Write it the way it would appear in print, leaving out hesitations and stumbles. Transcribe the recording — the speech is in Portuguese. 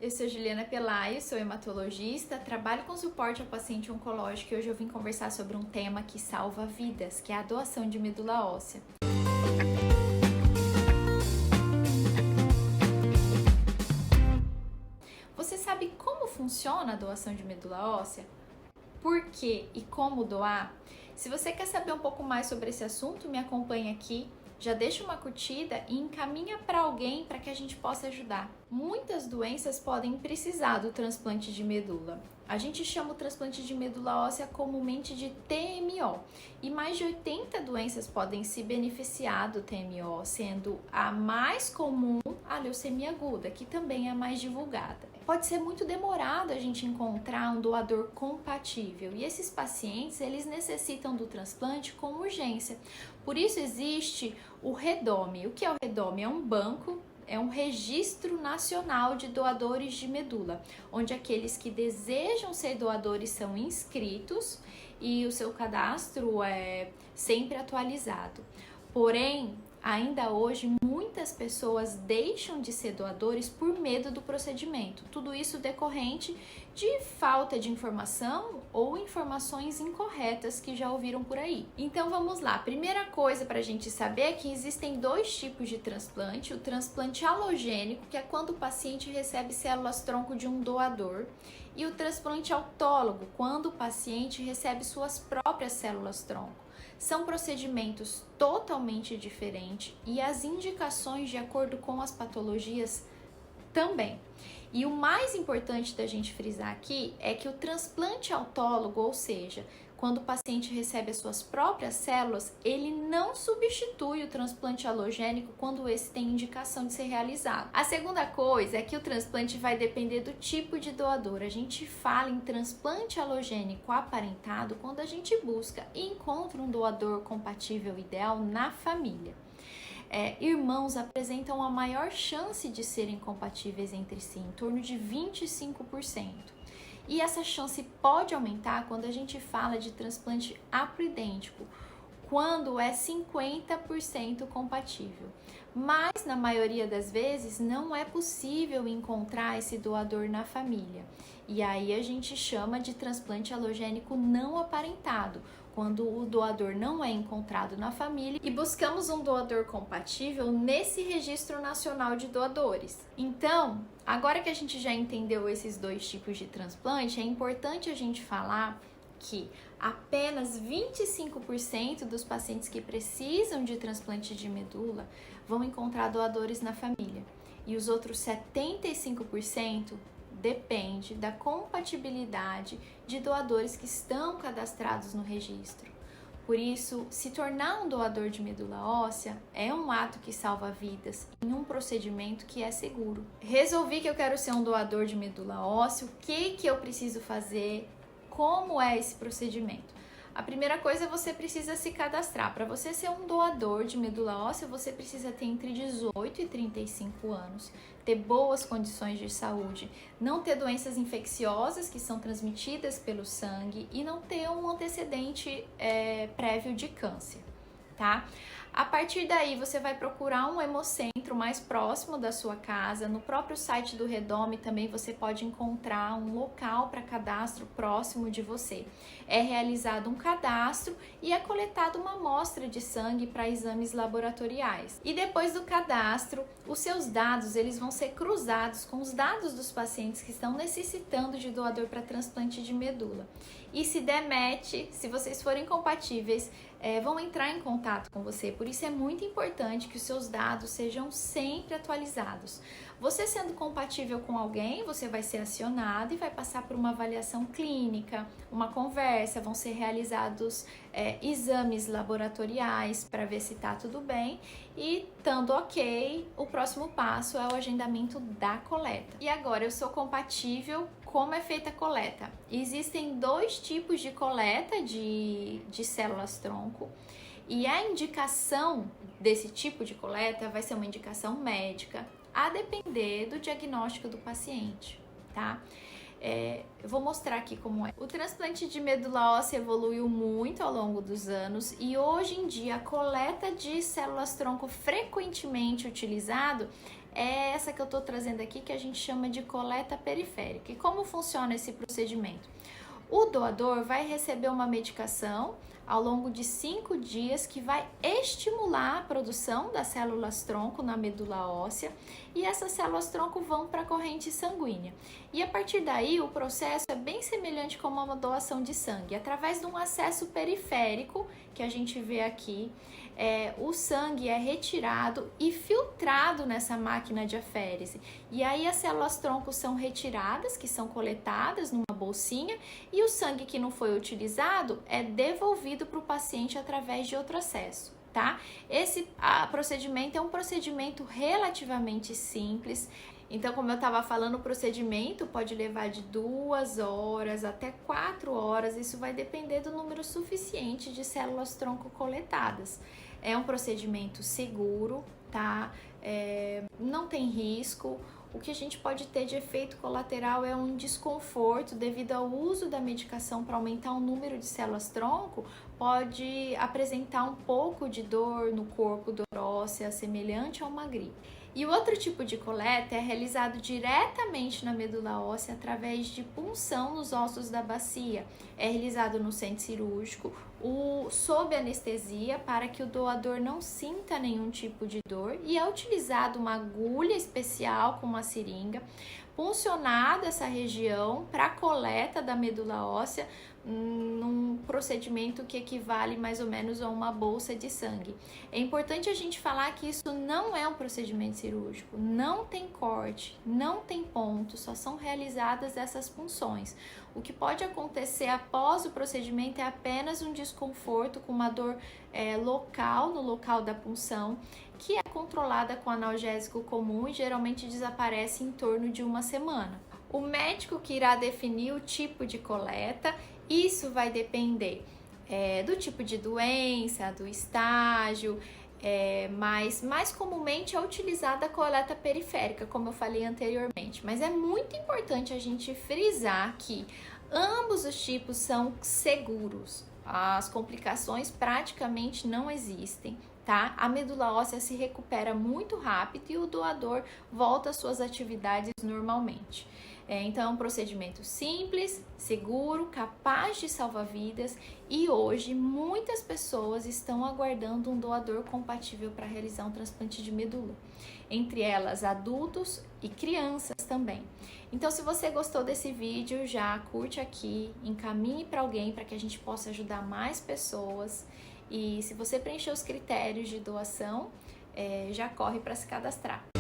Eu sou Juliana Pelaio, sou hematologista, trabalho com suporte ao paciente oncológico e hoje eu vim conversar sobre um tema que salva vidas, que é a doação de medula óssea. Você sabe como funciona a doação de medula óssea? Por que e como doar? Se você quer saber um pouco mais sobre esse assunto, me acompanhe aqui. Já deixa uma curtida e encaminha para alguém para que a gente possa ajudar. Muitas doenças podem precisar do transplante de medula. A gente chama o transplante de medula óssea comumente de TMO. E mais de 80 doenças podem se beneficiar do TMO, sendo a mais comum a leucemia aguda, que também é a mais divulgada. Pode ser muito demorado a gente encontrar um doador compatível e esses pacientes eles necessitam do transplante com urgência. Por isso existe o REDOME. O que é o REDOME? É um banco, é um registro nacional de doadores de medula, onde aqueles que desejam ser doadores são inscritos e o seu cadastro é sempre atualizado. Porém, ainda hoje, muitas pessoas deixam de ser doadores por medo do procedimento. Tudo isso decorrente de falta de informação ou informações incorretas que já ouviram por aí. Então vamos lá. Primeira coisa para a gente saber é que existem dois tipos de transplante. O transplante halogênico, que é quando o paciente recebe células-tronco de um doador, e o transplante autólogo, quando o paciente recebe suas próprias células-tronco. São procedimentos totalmente diferentes e as indicações de acordo com as patologias também. E o mais importante da gente frisar aqui é que o transplante autólogo, ou seja, quando o paciente recebe as suas próprias células, ele não substitui o transplante halogênico quando esse tem indicação de ser realizado. A segunda coisa é que o transplante vai depender do tipo de doador. A gente fala em transplante halogênico aparentado quando a gente busca e encontra um doador compatível ideal na família. Irmãos apresentam a maior chance de serem compatíveis entre si, em torno de 25%. E essa chance pode aumentar quando a gente fala de transplante haploidêntico, quando é 50% compatível. Mas, na maioria das vezes, não é possível encontrar esse doador na família. E aí a gente chama de transplante halogênico não aparentado, quando o doador não é encontrado na família e buscamos um doador compatível nesse registro nacional de doadores. Então, agora que a gente já entendeu esses dois tipos de transplante, é importante a gente falar que apenas 25% dos pacientes que precisam de transplante de medula vão encontrar doadores na família e os outros 75% depende da compatibilidade de doadores que estão cadastrados no registro. Por isso, se tornar um doador de medula óssea é um ato que salva vidas em um procedimento que é seguro. Resolvi que eu quero ser um doador de medula óssea, o que eu preciso fazer? Como é esse procedimento? A primeira coisa é você precisa se cadastrar. Para você ser um doador de medula óssea, você precisa ter entre 18 e 35 anos, ter boas condições de saúde, não ter doenças infecciosas que são transmitidas pelo sangue e não ter um antecedente prévio de câncer, tá? A partir daí, você vai procurar um hemocentro mais próximo da sua casa. No próprio site do REDOME também você pode encontrar um local para cadastro próximo de você. É realizado um cadastro e é coletada uma amostra de sangue para exames laboratoriais. E depois do cadastro, os seus dados eles vão ser cruzados com os dados dos pacientes que estão necessitando de doador para transplante de medula. E se der match, se vocês forem compatíveis, vão entrar em contato com você. Por isso é muito importante que os seus dados sejam sempre atualizados. Você sendo compatível com alguém, você vai ser acionado e vai passar por uma avaliação clínica, uma conversa, vão ser realizados exames laboratoriais para ver se está tudo bem e, estando ok, o próximo passo é o agendamento da coleta. E agora, eu sou compatível, como é feita a coleta? Existem dois tipos de coleta de células-tronco e a indicação desse tipo de coleta vai ser uma indicação médica, a depender do diagnóstico do paciente, tá? Eu vou mostrar aqui como é. O transplante de medula óssea evoluiu muito ao longo dos anos e hoje em dia a coleta de células-tronco frequentemente utilizado é essa que eu estou trazendo aqui, que a gente chama de coleta periférica. E como funciona esse procedimento? O doador vai receber uma medicação ao longo de 5 dias que vai estimular a produção das células-tronco na medula óssea, e essas células-tronco vão para a corrente sanguínea. E a partir daí o processo é bem semelhante como uma doação de sangue, através de um acesso periférico que a gente vê aqui. O sangue é retirado e filtrado nessa máquina de aférese, e aí as células-tronco são retiradas, que são coletadas numa bolsinha, e o sangue que não foi utilizado é devolvido para o paciente através de outro acesso, tá? Esse procedimento é um procedimento relativamente simples. Então, como eu estava falando, o procedimento pode levar de 2 horas até 4 horas, isso vai depender do número suficiente de células-tronco coletadas. É um procedimento seguro, tá? Não tem risco. O que a gente pode ter de efeito colateral é um desconforto devido ao uso da medicação para aumentar o número de células-tronco, pode apresentar um pouco de dor no corpo, dor óssea, semelhante a uma gripe. E o outro tipo de coleta é realizado diretamente na medula óssea através de punção nos ossos da bacia. É realizado no centro cirúrgico, sob anestesia, para que o doador não sinta nenhum tipo de dor, e é utilizado uma agulha especial com uma seringa, puncionada essa região para a coleta da medula óssea, num procedimento que equivale mais ou menos a uma bolsa de sangue. É importante a gente falar que isso não é um procedimento cirúrgico, não tem corte, não tem ponto, só são realizadas essas punções. O que pode acontecer após o procedimento é apenas um desconforto com uma dor local, no local da punção, que é controlada com analgésico comum e geralmente desaparece em torno de 1 semana. O médico que irá definir o tipo de coleta, isso vai depender do tipo de doença, do estágio, mas mais comumente é utilizada a coleta periférica, como eu falei anteriormente. Mas é muito importante a gente frisar que ambos os tipos são seguros, as complicações praticamente não existem, tá? A medula óssea se recupera muito rápido e o doador volta às suas atividades normalmente. Então, é um procedimento simples, seguro, capaz de salvar vidas, e hoje muitas pessoas estão aguardando um doador compatível para realizar um transplante de medula, entre elas adultos e crianças também. Então, se você gostou desse vídeo, já curte aqui, encaminhe para alguém para que a gente possa ajudar mais pessoas, e se você preencher os critérios de doação, já corre para se cadastrar.